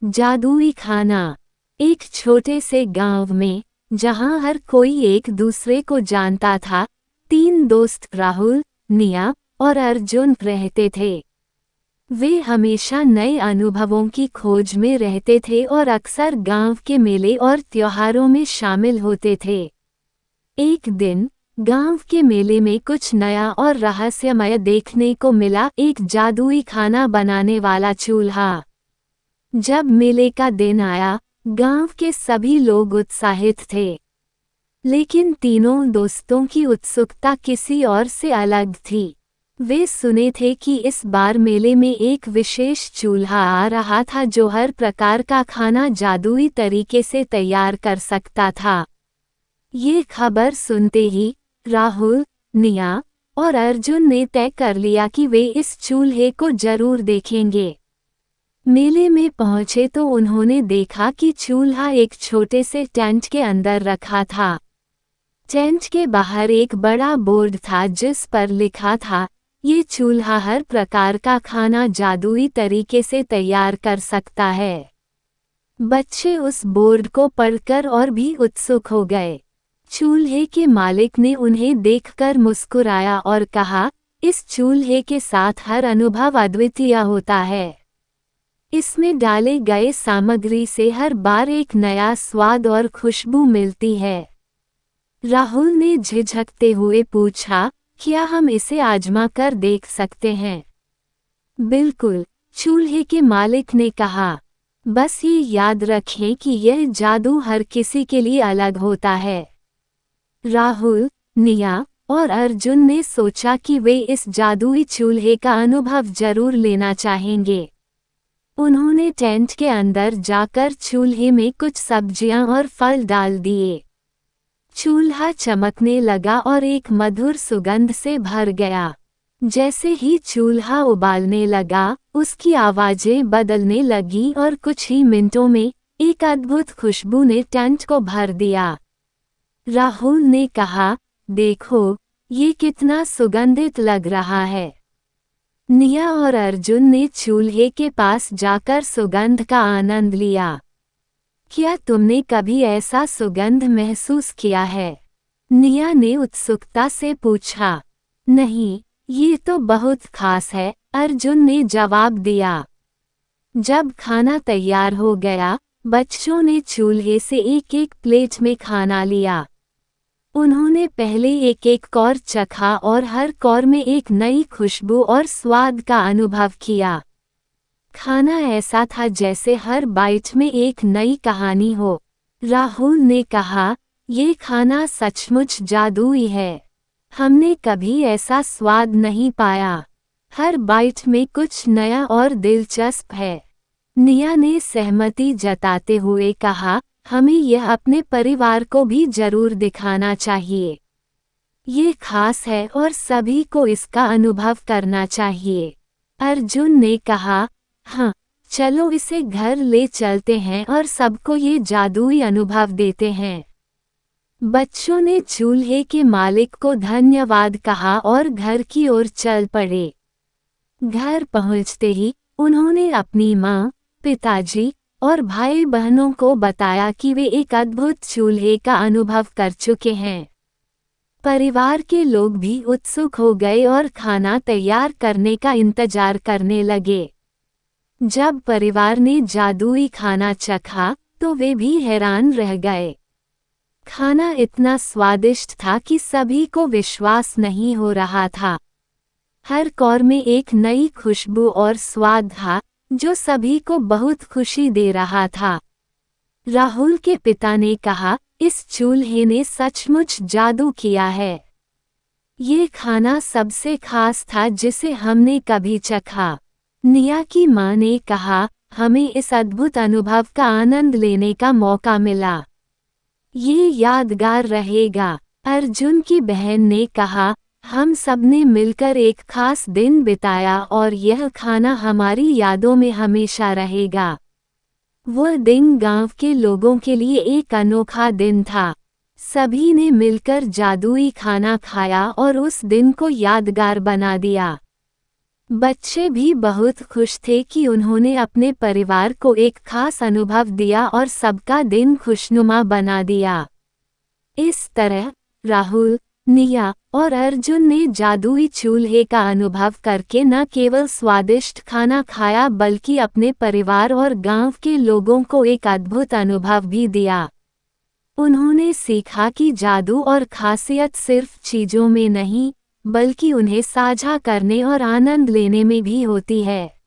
जादुई खाना। एक छोटे से गांव में, जहां हर कोई एक दूसरे को जानता था, 3 दोस्त राहुल, निया और अर्जुन रहते थे। वे हमेशा नए अनुभवों की खोज में रहते थे और अक्सर गांव के मेले और त्योहारों में शामिल होते थे। एक दिन गांव के मेले में कुछ नया और रहस्यमय देखने को मिला, एक जादुई खाना बनाने वाला चूल्हा। जब मेले का दिन आया, गांव के सभी लोग उत्साहित थे। लेकिन तीनों दोस्तों की उत्सुकता किसी और से अलग थी। वे सुने थे कि इस बार मेले में एक विशेष चूल्हा आ रहा था जो हर प्रकार का खाना जादुई तरीके से तैयार कर सकता था। ये खबर सुनते ही राहुल, निया और अर्जुन ने तय कर लिया कि वे इस चूल्हे को जरूर देखेंगे। मेले में पहुंचे तो उन्होंने देखा कि चूल्हा एक छोटे से टेंट के अंदर रखा था। टेंट के बाहर एक बड़ा बोर्ड था जिस पर लिखा था, ये चूल्हा हर प्रकार का खाना जादुई तरीके से तैयार कर सकता है। बच्चे उस बोर्ड को पढ़कर और भी उत्सुक हो गए। चूल्हे के मालिक ने उन्हें देखकर मुस्कुराया और कहा, इस चूल्हे के साथ हर अनुभव अद्वितीय होता है। इसमें डाले गए सामग्री से हर बार एक नया स्वाद और खुशबू मिलती है। राहुल ने झिझकते हुए पूछा, क्या हम इसे आजमा कर देख सकते हैं? बिल्कुल, चूल्हे के मालिक ने कहा। बस ये याद रखें कि यह जादू हर किसी के लिए अलग होता है। राहुल, निया और अर्जुन ने सोचा कि वे इस जादुई चूल्हे का अनुभव जरूर लेना चाहेंगे। उन्होंने टेंट के अंदर जाकर चूल्हे में कुछ सब्जियां और फल डाल दिए। चूल्हा चमकने लगा और एक मधुर सुगंध से भर गया। जैसे ही चूल्हा उबालने लगा, उसकी आवाजें बदलने लगी और कुछ ही मिनटों में एक अद्भुत खुशबू ने टेंट को भर दिया। राहुल ने कहा, देखो, ये कितना सुगंधित लग रहा है। निया और अर्जुन ने चूल्हे के पास जाकर सुगंध का आनंद लिया। क्या तुमने कभी ऐसा सुगंध महसूस किया है? निया ने उत्सुकता से पूछा। नहीं, ये तो बहुत खास है, अर्जुन ने जवाब दिया। जब खाना तैयार हो गया, बच्चों ने चूल्हे से एक एक प्लेट में खाना लिया। उन्होंने पहले एक एक कौर चखा और हर कौर में एक नई खुशबू और स्वाद का अनुभव किया। खाना ऐसा था जैसे हर बाइट में एक नई कहानी हो। राहुल ने कहा, ये खाना सचमुच जादुई है। हमने कभी ऐसा स्वाद नहीं पाया। हर बाइट में कुछ नया और दिलचस्प है। निया ने सहमति जताते हुए कहा, हमें यह अपने परिवार को भी जरूर दिखाना चाहिए। ये खास है और सभी को इसका अनुभव करना चाहिए। अर्जुन ने कहा, हाँ, चलो इसे घर ले चलते हैं और सबको ये जादुई अनुभव देते हैं। बच्चों ने चूल्हे के मालिक को धन्यवाद कहा और घर की ओर चल पड़े। घर पहुंचते ही उन्होंने अपनी माँ, पिताजी और भाई बहनों को बताया कि वे एक अद्भुत चूल्हे का अनुभव कर चुके हैं। परिवार के लोग भी उत्सुक हो गए और खाना तैयार करने का इंतजार करने लगे। जब परिवार ने जादुई खाना चखा, तो वे भी हैरान रह गए। खाना इतना स्वादिष्ट था कि सभी को विश्वास नहीं हो रहा था। हर कौर में एक नई खुशबू और स्वाद था, जो सभी को बहुत खुशी दे रहा था। राहुल के पिता ने कहा, इस चूल्हे ने सचमुच जादू किया है। ये खाना सबसे खास था जिसे हमने कभी चखा। निया की माँ ने कहा, हमें इस अद्भुत अनुभव का आनंद लेने का मौका मिला। ये यादगार रहेगा। अर्जुन की बहन ने कहा, हम सबने मिलकर एक खास दिन बिताया और यह खाना हमारी यादों में हमेशा रहेगा। वह दिन गांव के लोगों के लिए एक अनोखा दिन था। सभी ने मिलकर जादुई खाना खाया और उस दिन को यादगार बना दिया। बच्चे भी बहुत खुश थे कि उन्होंने अपने परिवार को एक खास अनुभव दिया और सबका दिन खुशनुमा बना दिया। इस तरह राहुल, निया और अर्जुन ने जादुई चूल्हे का अनुभव करके न केवल स्वादिष्ट खाना खाया बल्कि अपने परिवार और गांव के लोगों को एक अद्भुत अनुभव भी दिया। उन्होंने सीखा कि जादू और खासियत सिर्फ चीजों में नहीं, बल्कि उन्हें साझा करने और आनंद लेने में भी होती है।